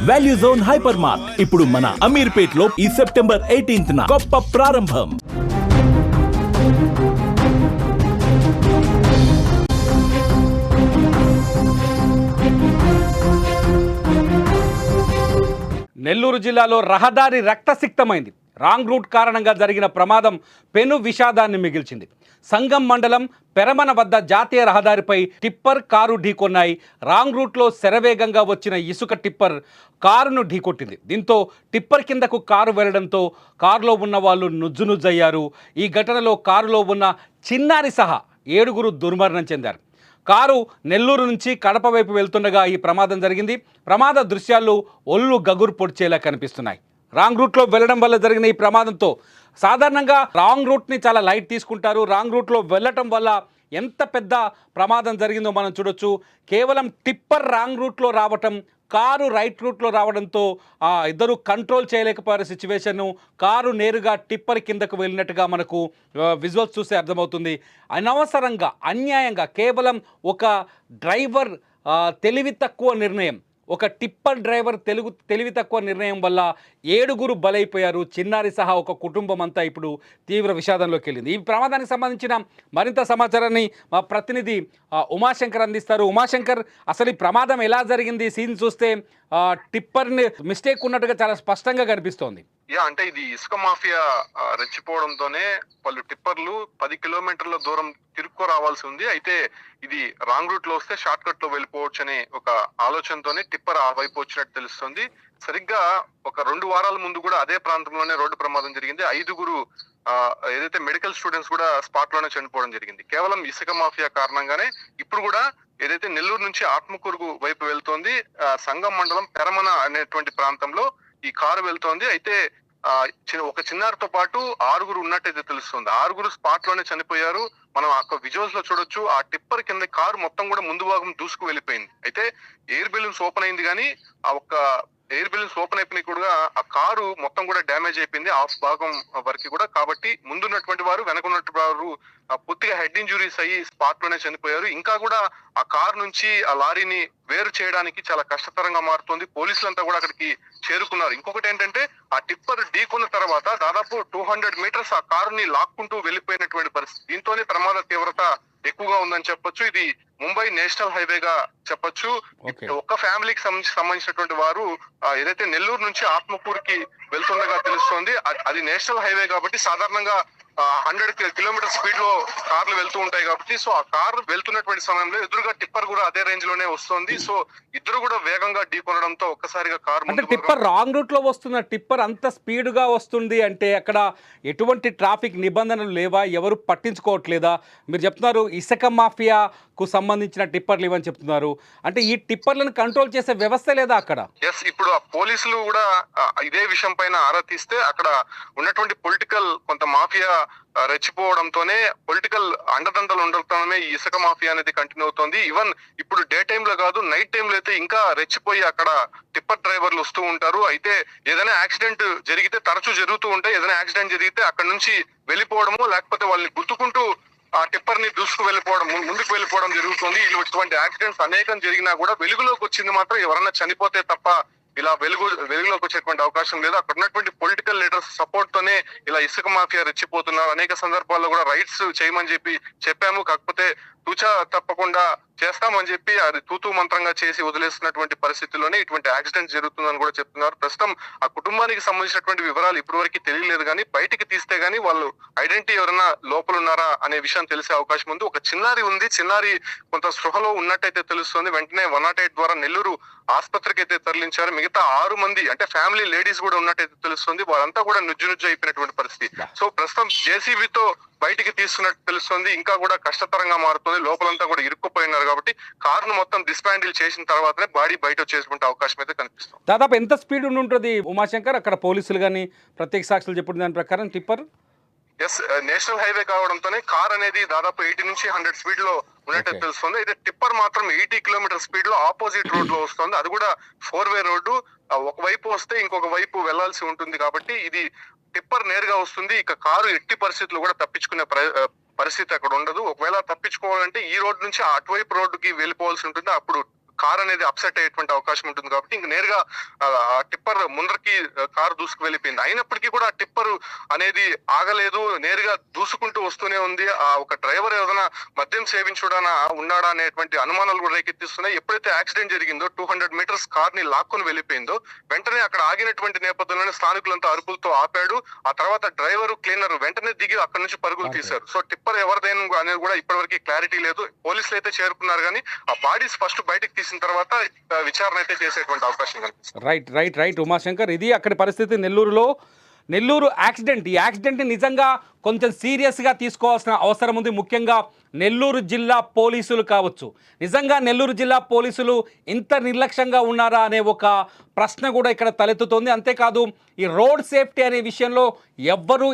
Value zone hyper mart ఇప్పుడు మన అమీర్పేట్ లో ఈ సెప్టెంబర్ 18న గొప్ప ప్రారంభం. నెల్లూరు జిల్లాలో రహదారి రక్తసిక్తమైంది. రాంగ్ రూట్ కారణంగా జరిగిన ప్రమాదం పెను విషాదాన్ని మిగిల్చింది. సంగం మండలం పెరమన వద్ద జాతీయ రహదారిపై టిప్పర్ కారు ఢీకొన్నాయి. రాంగ్ రూట్లో శరవేగంగా వచ్చిన ఇసుక టిప్పర్ కారును ఢీకొట్టింది. దీంతో టిప్పర్ కిందకు కారు వెళ్లడంతో కారులో ఉన్న వాళ్ళు నుజ్జునుజ్జయ్యారు. ఈ ఘటనలో కారులో ఉన్న చిన్నారి సహా 7 దుర్మరణం చెందారు. కారు నెల్లూరు నుంచి కడప వైపు వెళ్తుండగా ఈ ప్రమాదం జరిగింది. ప్రమాద దృశ్యాలు ఒళ్ళు గగురు పొడిచేలా కనిపిస్తున్నాయి. రాంగ్ రూట్లో వెళ్ళడం వల్ల జరిగిన ఈ ప్రమాదంతో సాధారణంగా రాంగ్ రూట్ని చాలా లైట్ తీసుకుంటారు. రాంగ్ రూట్లో వెళ్ళటం వల్ల ఎంత పెద్ద ప్రమాదం జరిగిందో మనం చూడొచ్చు. కేవలం టిప్పర్ రాంగ్ రూట్లో రావటం, కారు రైట్ రూట్లో రావడంతో ఇద్దరు కంట్రోల్ చేయలేకపోయారు సిచ్యువేషన్ను. కారు నేరుగా టిప్పర్ కిందకు వెళ్ళినట్టుగా మనకు విజువల్స్ చూస్తే అర్థమవుతుంది. అనవసరంగా, అన్యాయంగా కేవలం ఒక డ్రైవర్ తెలివి తక్కువ నిర్ణయం, ఒక టిప్పర్ డ్రైవర్ తెలివి తక్కువ నిర్ణయం వల్ల 7 బలైపోయారు. చిన్నారి సహా ఒక కుటుంబం అంతా ఇప్పుడు తీవ్ర విషాదంలోకి వెళ్ళింది. ఈ ప్రమాదానికి సంబంధించిన మరింత సమాచారాన్ని మా ప్రతినిధి ఉమాశంకర్ అందిస్తారు. ఉమాశంకర్, అసలు ఈ ప్రమాదం ఎలా జరిగింది? సీన్ చూస్తే టిప్పర్ని మిస్టేక్ ఉన్నట్టుగా చాలా స్పష్టంగా కనిపిస్తోంది. అంటే ఇది ఇసుక మాఫియా రెచ్చిపోవడంతోనే వాళ్ళు టిప్పర్లు 10 కిలోమీటర్ల దూరం తిరుక్కు రావాల్సి ఉంది. అయితే ఇది రాంగ్ రూట్ లో వస్తే షార్ట్ కట్ లో వెళ్ళిపోవచ్చు అనే ఒక ఆలోచనతోనే టిప్పర్ ఆ వైపు వచ్చినట్టు తెలుస్తుంది. సరిగ్గా ఒక 2 వారాల ముందు కూడా అదే ప్రాంతంలోనే రోడ్డు ప్రమాదం జరిగింది. 5 ఏదైతే మెడికల్ స్టూడెంట్స్ కూడా స్పాట్ లోనే చనిపోవడం జరిగింది. కేవలం ఇసుక మాఫియా కారణంగానే ఇప్పుడు కూడా ఏదైతే నెల్లూరు నుంచి ఆత్మకూరు వైపు వెళ్తోంది, సంగం మండలం పెరమన అనేటువంటి ప్రాంతంలో ఈ కారు వెళ్తోంది. అయితే ఒక చిన్నారితో పాటు 6 ఉన్నట్టయితే తెలుస్తుంది. 6 స్పాట్ లోనే చనిపోయారు. మనం అక్కడ విజువల్స్ లో చూడొచ్చు. ఆ టిప్పర్ కింద కారు మొత్తం కూడా ముందు భాగం దూసుకు వెళ్ళిపోయింది. అయితే ఎయిర్ బెలూన్స్ ఓపెన్ అయింది కానీ ఆ ఒక్క ఎయిర్ బెలూన్స్ ఓపెన్ అయిపోయినాయి కూడా ఆ కారు మొత్తం కూడా డ్యామేజ్ అయిపోయింది ఆఫ్ భాగం వరకు కూడా. కాబట్టి ముందున్నటువంటి వారు, వెనకున్నటువంటి వారు పూర్తిగా హెడ్ ఇంజురీస్ అయ్యి స్పాట్ లోనే చనిపోయారు. ఇంకా కూడా ఆ కారు నుంచి ఆ లారీని వేరు చేయడానికి చాలా కష్టతరంగా మారుతుంది. పోలీసులంతా కూడా అక్కడికి చేరుకున్నారు. ఇంకొకటి ఏంటంటే ఆ టిప్పర్ ఢీకొన్న తర్వాత దాదాపు 200 మీటర్స్ ఆ కారుని లాక్కుంటూ వెళ్ళిపోయినటువంటి పరిస్థితి. దీంతోనే ప్రమాద తీవ్రత ఎక్కువగా ఉందని చెప్పొచ్చు. ఇది ముంబై నేషనల్ హైవేగా చెప్పొచ్చు. ఒక్క ఫ్యామిలీకి సంబంధించినటువంటి వారు ఏదైతే నెల్లూరు నుంచి ఆత్మకూరుకి వెళ్తుండగా తెలుస్తోంది. అది నేషనల్ హైవే కాబట్టి సాధారణంగా 100 కిలోమీటర్ స్పీడ్ లో కార్లు వెళ్తూ ఉంటాయి కాబట్టి, సో ఆ కార్ వెళ్తున్నటువంటి సమయంలో ఎదురుగా టిప్పర్ కూడా అదే రేంజ్ లోనే వస్తుంది. సో ఇద్దరు కూడా వేగంగా ఢీకొనడంతో ఒక్కసారిగా కార్ అంటే టిప్పర్ రాంగ్ రూట్ లో వస్తున్న టిప్పర్ అంత స్పీడ్ గా వస్తుంది అంటే అక్కడ ఎటువంటి ట్రాఫిక్ నిబంధనలు లేవా? ఎవరు పట్టించుకోవట్లేదా? మీరు చెప్తున్నారు ఇసుక మాఫియాకు సంబంధించిన టిప్పర్లు ఇవని చెప్తున్నారు. అంటే ఈ టిప్పర్లను కంట్రోల్ చేసే వ్యవస్థ లేదా అక్కడ? ఇప్పుడు ఆ పోలీసులు కూడా ఇదే విషయం పైన ఆరా తీస్తే అక్కడ ఉన్నటువంటి పొలిటికల్ కొంత మాఫియా రెచ్చిపోవడంతోనే, పొలిటికల్ అండదండలు ఉండడంతోనే ఈ ఇసుక మాఫియా అనేది కంటిన్యూ అవుతుంది. ఈవెన్ ఇప్పుడు డే టైమ్ లో కాదు, నైట్ టైమ్ లో అయితే ఇంకా రెచ్చిపోయి అక్కడ టిప్పర్ డ్రైవర్లు వస్తూ ఉంటారు. అయితే ఏదైనా యాక్సిడెంట్ జరిగితే, తరచూ జరుగుతూ ఉంటాయి, ఏదైనా యాక్సిడెంట్ జరిగితే అక్కడ నుంచి వెళ్ళిపోవడము, లేకపోతే వాళ్ళని గుర్తుకుంటూ ఆ టిప్పర్ ని దూసుకు వెళ్ళిపోవడం, ముందుకు వెళ్ళిపోవడం జరుగుతుంది. ఇటువంటి యాక్సిడెంట్స్ అనేకం జరిగినా కూడా వెలుగులోకి వచ్చింది మాత్రం ఎవరన్నా చనిపోతే తప్ప ఇలా వెలుగులోకి వచ్చేటువంటి అవకాశం లేదు. అక్కడ ఉన్నటువంటి పొలిటికల్ లీడర్స్ సపోర్ట్ తోనే ఇలా ఇసుక మాఫియా రెచ్చిపోతున్నారు. అనేక సందర్భాల్లో కూడా రైట్స్ చేయమని చెప్పాము, కాకపోతే తూచా తప్పకుండా చేస్తామని చెప్పి అది తూతూ మంత్రంగా చేసి వదిలేస్తున్నటువంటి పరిస్థితుల్లోనే ఇటువంటి యాక్సిడెంట్ జరుగుతుందని కూడా చెప్తున్నారు. ప్రస్తుతం ఆ కుటుంబానికి సంబంధించినటువంటి వివరాలు ఇప్పటి వరకు తెలియలేదు కానీ బయటికి తీస్తే గానీ వాళ్ళు ఐడెంటిటీ ఎవరైనా లోపల ఉన్నారా అనే విషయం తెలిసే అవకాశం ఉంది. ఒక చిన్నారి ఉంది, చిన్నారి కొంత స్పృహలో ఉన్నట్టయితే తెలుస్తుంది. వెంటనే 108 ద్వారా నెల్లూరు ఆసుపత్రికి అయితే తరలించారు. మిగతా 6 మంది అంటే ఫ్యామిలీ లేడీస్ కూడా ఉన్నట్టయితే తెలుస్తుంది. వాళ్ళంతా కూడా నుజ్జు అయిపోయినటువంటి పరిస్థితి. సో ప్రస్తుతం జేసీబీతో బయటికి తీస్తున్నట్టు తెలుస్తుంది. ఇంకా కూడా కష్టతరంగా మారుతుంది. లోపలంతా కూడా ఇరుక్కుపోయినారు కాబట్టి కారును మొత్తం డిస్మాండిల్ చేసిన తర్వాతనే బాడీ బయట వచ్చేసుకుంటే అవకాశం అయితే కనిపిస్తుంది. దాదాపు ఎంత స్పీడ్ ఉంటుంది ఉమాశంకర్? అక్కడ పోలీసులు కానీ ప్రత్యేక సాక్షులు చెప్పిన దాని ప్రకారం టిప్పర్ నేషనల్ హైవే కావడంతోనే కార్ అనేది దాదాపు 80 నుంచి 100 స్పీడ్ లో ఉన్నట్టు తెలుస్తుంది. అయితే టిప్పర్ మాత్రం 80 కిలోమీటర్ స్పీడ్ లో ఆపోజిట్ రోడ్ లో వస్తుంది. అది కూడా 4-వే రోడ్డు. ఒకవైపు వస్తే ఇంకొక వైపు వెళ్లాల్సి ఉంటుంది కాబట్టి ఇది టిప్పర్ నేరుగా వస్తుంది. ఇక కారు ఎట్టి పరిస్థితుల్లో కూడా తప్పించుకునే పరిస్థితి అక్కడ ఉండదు. ఒకవేళ తప్పించుకోవాలంటే ఈ రోడ్ నుంచి అటువైపు రోడ్డుకి వెళ్ళిపోవాల్సి ఉంటుంది. అప్పుడు కార్ అనేది అప్సెట్ అయ్యేటువంటి అవకాశం ఉంటుంది కాబట్టి ఇంక నేరుగా ఆ టిప్పర్ ముందరికి కారు దూసుకు వెళ్ళిపోయింది. అయినప్పటికీ కూడా ఆ టిప్పర్ అనేది ఆగలేదు, నేరుగా దూసుకుంటూ వస్తూనే ఉంది. ఆ ఒక డ్రైవర్ ఏదైనా మద్యం సేవించుడానా ఉన్నాడా అనేటువంటి అనుమానాలు కూడా రేకెత్తిస్తున్నాయి. ఎప్పుడైతే యాక్సిడెంట్ జరిగిందో 200 మీటర్స్ కార్ ని లాక్కొని వెళ్ళిపోయిందో వెంటనే అక్కడ ఆగినటువంటి నేపథ్యంలోనే స్థానికులంతా అరుపులతో ఆపాడు. ఆ తర్వాత డ్రైవర్ క్లీనర్ వెంటనే దిగి అక్కడి నుంచి పరుగులు తీశారు. సో టిప్పర్ ఎవరిదైనా అనేది కూడా ఇప్పటివరకు క్లారిటీ లేదు. పోలీసులు అయితే చేరుకున్నారు కానీ ఆ బాడీస్ ఫస్ట్ బయటకు తీసిన తర్వాత విచారణ అయితే చేసేటువంటి అవకాశం కనిపిస్తుంది. రైట్ ఉమాశంకర్, ఇది అక్కడి పరిస్థితి నెల్లూరు యాక్సిడెంట్. ఈ యాక్సిడెంట్ని నిజంగా కొంచెం సీరియస్గా తీసుకోవాల్సిన అవసరం ఉంది. ముఖ్యంగా నెల్లూరు జిల్లా పోలీసులు కావచ్చు, నిజంగా నెల్లూరు జిల్లా పోలీసులు ఇంత నిర్లక్ష్యంగా ఉన్నారా అనే ఒక ప్రశ్న కూడా ఇక్కడ తలెత్తుతోంది. అంతేకాదు ఈ రోడ్ సేఫ్టీ అనే విషయంలో ఎవ్వరూ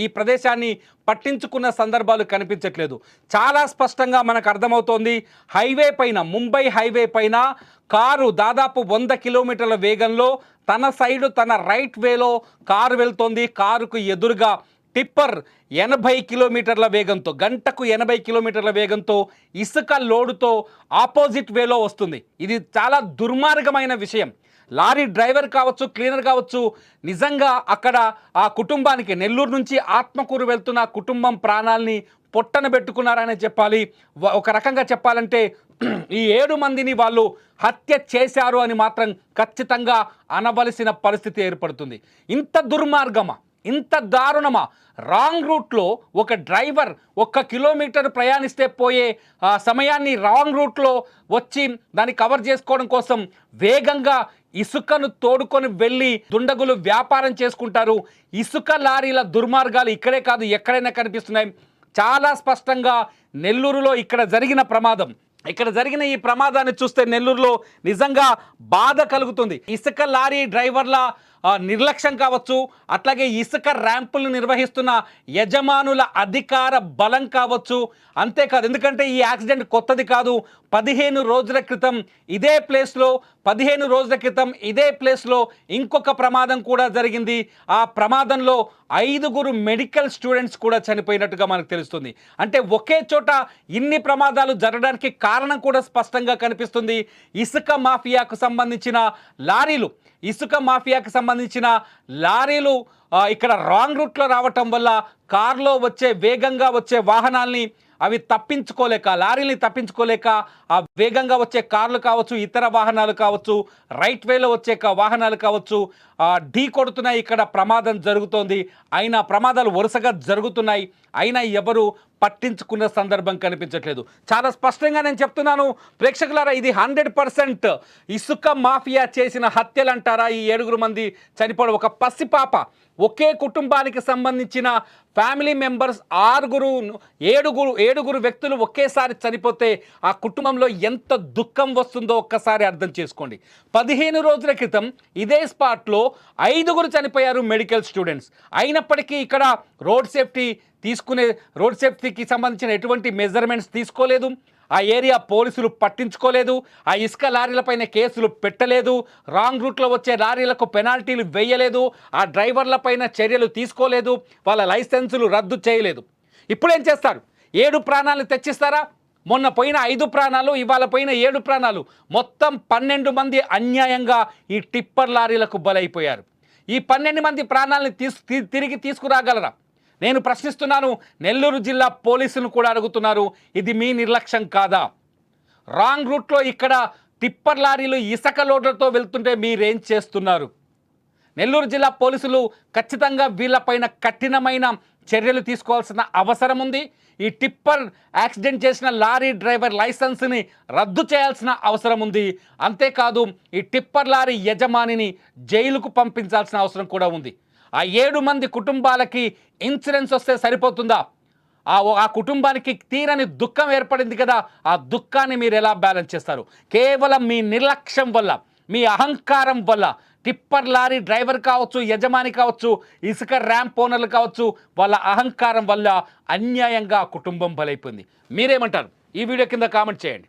ఈ ప్రదేశాన్ని పట్టించుకున్న సందర్భాలు కనిపించట్లేదు. చాలా స్పష్టంగా మనకు అర్థమవుతోంది. హైవే పైన, ముంబై హైవే పైన కారు దాదాపు 100 కిలోమీటర్ల వేగంలో తన సైడు తన రైట్ వేలో కారు వెళ్తోంది. కారుకు ఎదురుగా టిప్పర్ 80 కిలోమీటర్ల వేగంతో, గంటకు 80 కిలోమీటర్ల వేగంతో ఇసుక లోడుతో ఆపోజిట్ వేలో వస్తుంది. ఇది చాలా దుర్మార్గమైన విషయం. లారీ డ్రైవర్ కావచ్చు, క్లీనర్ కావచ్చు, నిజంగా అక్కడ ఆ కుటుంబానికి, నెల్లూరు నుంచి ఆత్మకూరు వెళ్తున్న కుటుంబం ప్రాణాలని పొట్టన పెట్టుకున్నారనే చెప్పాలి. ఒక రకంగా చెప్పాలంటే ఈ 7 మందిని వాళ్ళు హత్య చేశారు అని మాత్రం ఖచ్చితంగా అనవలసిన పరిస్థితి ఏర్పడుతుంది. ఇంత దుర్మార్గమా, ఇంత దారుణమా? రాంగ్ రూట్లో ఒక డ్రైవర్ 1 కిలోమీటర్ ప్రయాణిస్తే పోయే సమయాన్ని రాంగ్ రూట్లో వచ్చి దాన్ని కవర్ చేసుకోవడం కోసం వేగంగా ఇసుకను తోడుకొని వెళ్ళి దుండగులు వ్యాపారం చేసుకుంటారు. ఇసుక లారీల దుర్మార్గాలు ఇక్కడే కాదు ఎక్కడైనా కనిపిస్తున్నాయి. చాలా స్పష్టంగా నెల్లూరులో ఇక్కడ జరిగిన ఈ ప్రమాదాన్ని చూస్తే నెల్లూరులో నిజంగా బాధ కలుగుతుంది. ఇసుక లారీ డ్రైవర్ల నిర్లక్ష్యం కావచ్చు, అట్లాగే ఇసుక ర్యాంపులు నిర్వహిస్తున్న యజమానుల అధికార బలం కావచ్చు. అంతేకాదు, ఎందుకంటే ఈ యాక్సిడెంట్ కొత్తది కాదు. 15 రోజుల క్రితం ఇదే ప్లేస్లో ఇంకొక ప్రమాదం కూడా జరిగింది. ఆ ప్రమాదంలో 5 మెడికల్ స్టూడెంట్స్ కూడా చనిపోయినట్టుగా మనకు తెలుస్తుంది. అంటే ఒకే చోట ఇన్ని ప్రమాదాలు జరగడానికి కారణం కూడా స్పష్టంగా కనిపిస్తుంది. ఇసుక మాఫియాకు సంబంధించిన లారీలు ఇక్కడ రాంగ్ రూట్లో రావటం వల్ల కారులో వేగంగా వచ్చే వాహనాల్ని అవి లారీని తప్పించుకోలేక ఆ వేగంగా వచ్చే కార్లు కావచ్చు, ఇతర వాహనాలు కావచ్చు, రైట్ వేలో వచ్చే వాహనాలు కావచ్చు, ఢీ కొడుతున్నాయి. ఇక్కడ ప్రమాదం జరుగుతోంది. అయినా ప్రమాదాలు వరుసగా జరుగుతున్నాయి, అయినా ఎవరు పట్టించుకున్న సందర్భం కనిపించట్లేదు. చాలా స్పష్టంగా నేను చెప్తున్నాను ప్రేక్షకులారా, ఇది 100% ఇసుక మాఫియా చేసిన హత్యలు అంటారా? ఈ 7 మంది చనిపోవడం, ఒక పసిపాప, ఒకే కుటుంబానికి సంబంధించిన ఫ్యామిలీ మెంబర్స్ 7 వ్యక్తులు ఒకేసారి చనిపోతే ఆ కుటుంబంలో ఎంత దుఃఖం వస్తుందో ఒక్కసారి అర్థం చేసుకోండి. 15 రోజుల క్రితం ఇదే స్పాట్లో 5 చనిపోయారు మెడికల్ స్టూడెంట్స్. అయినప్పటికీ ఇక్కడ రోడ్ సేఫ్టీకి సంబంధించిన ఎటువంటి మెజర్మెంట్స్ తీసుకోలేదు. ఆ ఏరియా పోలీసులు పట్టించుకోలేదు. ఆ ఇసుక లారీలపైన కేసులు పెట్టలేదు. రాంగ్ రూట్లో వచ్చే లారీలకు పెనాల్టీలు వేయలేదు. ఆ డ్రైవర్లపైన చర్యలు తీసుకోలేదు. వాళ్ళ లైసెన్సులు రద్దు చేయలేదు. ఇప్పుడేం చేస్తారు? 7 ప్రాణాలు తెచ్చిస్తారా? మొన్న పోయిన 5 ప్రాణాలు, ఇవాళ పోయిన 7 ప్రాణాలు, మొత్తం 12 మంది అన్యాయంగా ఈ టిప్పర్ లారీలకు బలైపోయారు. ఈ 12 మంది ప్రాణాలను తిరిగి తీసుకురాగలరా? నేను ప్రశ్నిస్తున్నాను. నెల్లూరు జిల్లా పోలీసులు కూడా అడుగుతున్నారు, ఇది మీ నిర్లక్ష్యం కాదా? రాంగ్ రూట్లో ఇక్కడ టిప్పర్ లారీలు ఇసుక లోడ్లతో వెళ్తుంటే మీరేం చేస్తున్నారు? నెల్లూరు జిల్లా పోలీసులు ఖచ్చితంగా వీళ్ళపైన కఠినమైన చర్యలు తీసుకోవాల్సిన అవసరం ఉంది. ఈ టిప్పర్ యాక్సిడెంట్ చేసిన లారీ డ్రైవర్ లైసెన్స్ని రద్దు చేయాల్సిన అవసరం ఉంది. అంతేకాదు ఈ టిప్పర్ లారీ యజమానిని జైలుకు పంపించాల్సిన అవసరం కూడా ఉంది. ఆ 7 మంది కుటుంబాలకి ఇన్సూరెన్స్ వస్తే సరిపోతుందా? ఆ కుటుంబానికి తీరని దుఃఖం ఏర్పడింది కదా, ఆ దుఃఖాన్ని మీరు ఎలా బ్యాలెన్స్ చేస్తారు? కేవలం మీ నిర్లక్ష్యం వల్ల, మీ అహంకారం వల్ల టిప్పర్ లారీ డ్రైవర్ కావచ్చు, యజమాని కావచ్చు, ఇసుక ర్యాంప్ ఓనర్లు కావచ్చు, వాళ్ళ అహంకారం వల్ల అన్యాయంగా కుటుంబం బలైపోయింది. మీరేమంటారు? ఈ వీడియో కింద కామెంట్ చేయండి.